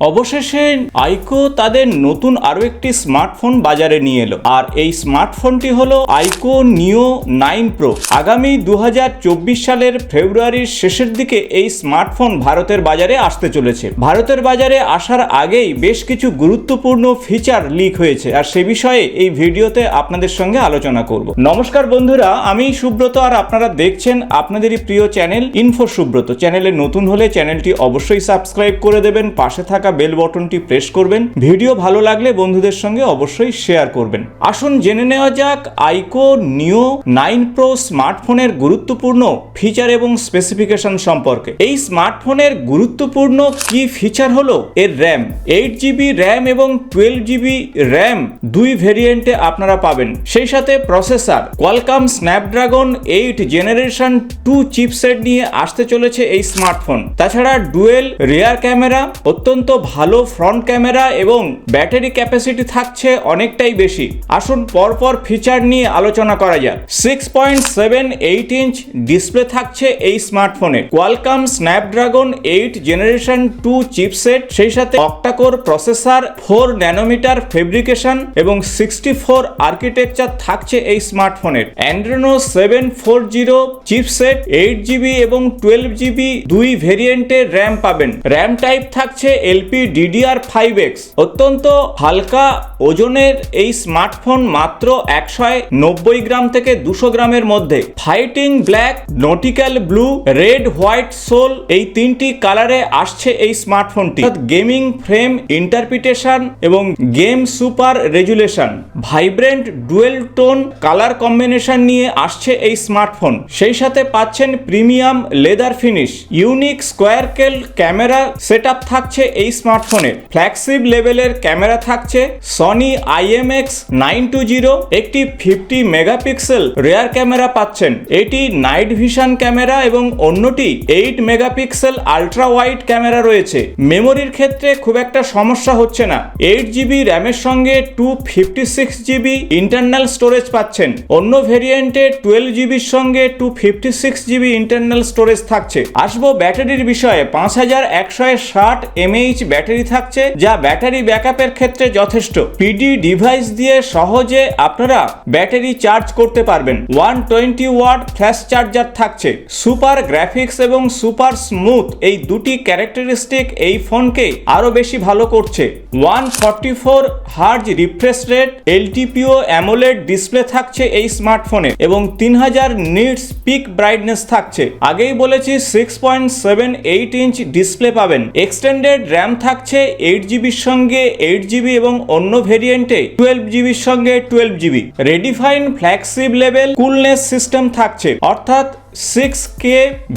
অবশেষে আইকো তাদের নতুন আরো একটি স্মার্টফোন বাজারে নিয়ে এলো, আর এই স্মার্টফোনটি হলো আইকো নিও 9 প্রো। আগামী 2024 সালের ফেব্রুয়ারির শেষের দিকে এই স্মার্টফোন ভারতের বাজারে আসতে চলেছে। ভারতের বাজারে আসার আগেই বেশ কিছু গুরুত্বপূর্ণ ফিচার লিক হয়েছে, আর সে বিষয়ে এই ভিডিওতে আপনাদের সঙ্গে আলোচনা করব। নমস্কার বন্ধুরা, আমি সুব্রত, আর আপনারা দেখছেন আপনাদেরই প্রিয় চ্যানেল ইনফো সুব্রত। চ্যানেলে নতুন হলে চ্যানেলটি অবশ্যই সাবস্ক্রাইব করে দেবেন, পাশে থাকা বেল বটনটি প্রেস করবেন। ভিডিও ভালো লাগলে বন্ধুদের সঙ্গে অবশ্যই শেয়ার করবেন। আসুন জেনে নেওয়া যাক আইকো নিও 9 প্রো স্মার্টফোনের গুরুত্বপূর্ণ ফিচার এবং স্পেসিফিকেশন সম্পর্কে। এই স্মার্টফোনের গুরুত্বপূর্ণ কি ফিচার হলো এর র্যাম। 8GB র্যাম এবং 12GB র্যাম দুই ভেরিয়েন্টে আপনারা পাবেন। সেই সাথে processor Qualcomm Snapdragon 8 generation 2 chipset নিয়ে আসতে চলেছে এই স্মার্টফোন। তাছাড়া ডুয়েল রিয়ার ক্যামেরা, অত্যন্ত ভালো ফ্রন্ট ক্যামেরা এবং ব্যাটারি ক্যাপাসিটি থাকছে অনেকটাই বেশি। আসুন পরপর ফিচার নিয়ে আলোচনা করা যাক। 6.78 ইঞ্চ ডিসপ্লে থাকছে এই স্মার্টফোনে। কোয়ালকম স্ন্যাপড্রাগন 8 জেনারেশন 2 চিপসেট, সেই সাথে অক্টাকোর প্রসেসর, 4 ন্যানোমিটার ফেব্রিকেশন এবং 64 আর্কিটেকচার থাকছে এই স্মার্টফোনের। অ্যান্ড্রোনো 740 চিপসেট, 8GB এবং 12GB দুই ভেরিয়েন্টের র্যাম পাবেন। র্যাম টাইপ থাকছে LPDDR5X। অত্যন্ত হালকা ওজনের এই স্মার্টফোন, মাত্র 190 গ্রাম থেকে 200 গ্রামের মধ্যে। Fighting black, nautical blue, red, white soul, এই তিনটি কালারে আসছে এই স্মার্টফোনটি। গেমিং ফ্রেম ইন্টারপ্রিটেশন এবং game super resolution, vibrant dual tone colour combination নিয়ে আসছে এই স্মার্টফোন। সেই সাথে পাচ্ছেন premium leather finish, unique square কেল ক্যামেরা সেটআপ থাকছে এই স্মার্টফোনের। ফ্ল্যাগশিপ লেভেলের ক্যামেরা থাকছে সনি IMX920, একটি 50 মেগাপিক্সেল রেয়ার ক্যামেরা পাচ্ছেন। এটি নাইট ভিশন ক্যামেরা এবং অন্যটি 8 মেগাপিক্সেল আলট্রা ওয়াইড ক্যামেরা রয়েছে। মেমোরির ক্ষেত্রে খুব একটা সমস্যা হচ্ছে না। 8GB র্যামের সঙ্গে 256GB ইন্টারনাল স্টোরেজ পাচ্ছেন। অন্য ভেরিয়েন্টে 12GBর সঙ্গে 256GB ইন্টারনাল স্টোরেজ থাকছে। আসবো ব্যাটারির বিষয়ে। 5160 mAh ব্যাটারি থাকছে, যা ব্যাটারি ব্যাকআপের ক্ষেত্রে যথেষ্ট। পিডি ডিভাইস দিয়ে সহজে আপনারা ব্যাটারি চার্জ করতে পারবেন। 120 ওয়াট ফ্ল্যাশ চার্জার থাকছে। সুপার গ্রাফিক্স এবং সুপার স্মুথ, এই দুটি ক্যারেক্টারিস্টিক এই ফোনকে আরো বেশি ভালো করছে। 144 hertz refresh rate, LTPO AMOLED display থাকছে এই স্মার্টফোনে এবং 3000 নিটস পিক ব্রাইটনেস থাকছে। আগেই বলেছি 6.78 ইঞ্চ ডিসপ্লে পাবেন। এক্সটেন্ডেড র্যাম থাকছে 8GBর সঙ্গে 8GB এবং অন্য ভেরিয়েন্টে 12GBর সঙ্গে 12GB। Redefine flagship level coolness system থাকছে, অর্থাৎ 6K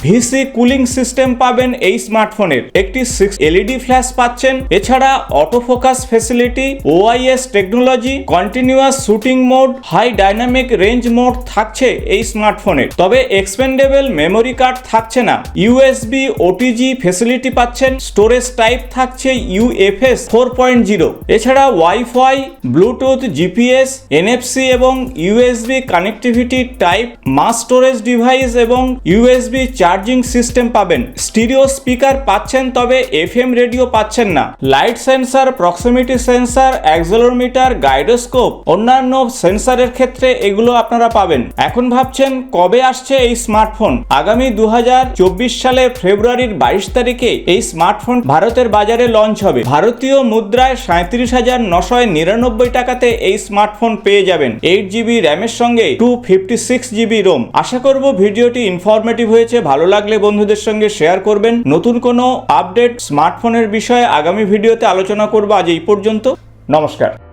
VC কুলিং সিস্টেম পাবেন এই স্মার্টফোনের। একটি 6 LED ফ্ল্যাশ পাচ্ছেন। এছাড়া auto focus facility, OIS technology, continuous shooting mode, high dynamic range mode থাকছে এই স্মার্টফোনের। তবে এক্সপেন্ডেবল মেমোরি কার্ড থাকছে না। USB OTG ফ্যাসিলিটি পাচ্ছেন। স্টোরেজ টাইপ থাকছে UFS 4.0। এছাড়া ওয়াইফাই, ব্লুটুথ, GPS, NFC এবং USB কানেক্টিভিটি টাইপ, মাস স্টোরেজ ডিভাইস এবং USB চার্জিং সিস্টেম পাবেন। স্টিরিও স্পিকার পাচ্ছেন, তবে FM রেডিও পাচ্ছেন না। Light sensor, proximity sensor, accelerometer, gyroscope, অন্যান্য সেন্সরের ক্ষেত্রে এগুলো আপনারা পাবেন। এখন ভাবছেন কবে আসছে এই স্মার্টফোন? আগামী 2024 সালে ফেব্রুয়ারির 22 তারিখে এই স্মার্টফোন ভারতের বাজারে লঞ্চ হবে। ভারতীয় মুদ্রায় 37,999 টাকাতে এই স্মার্টফোন পেয়ে যাবেন। 8GB র্যামের সঙ্গে 256GB রোম। আশা করব ভিডিওটি ইনফরমেটিভ হয়েছে। ভালো লাগলে বন্ধুদের সঙ্গে শেয়ার করবেন। নতুন কোনো আপডেট স্মার্টফোনের বিষয়ে আগামী ভিডিওতে আলোচনা করব। আজ এই পর্যন্ত। নমস্কার।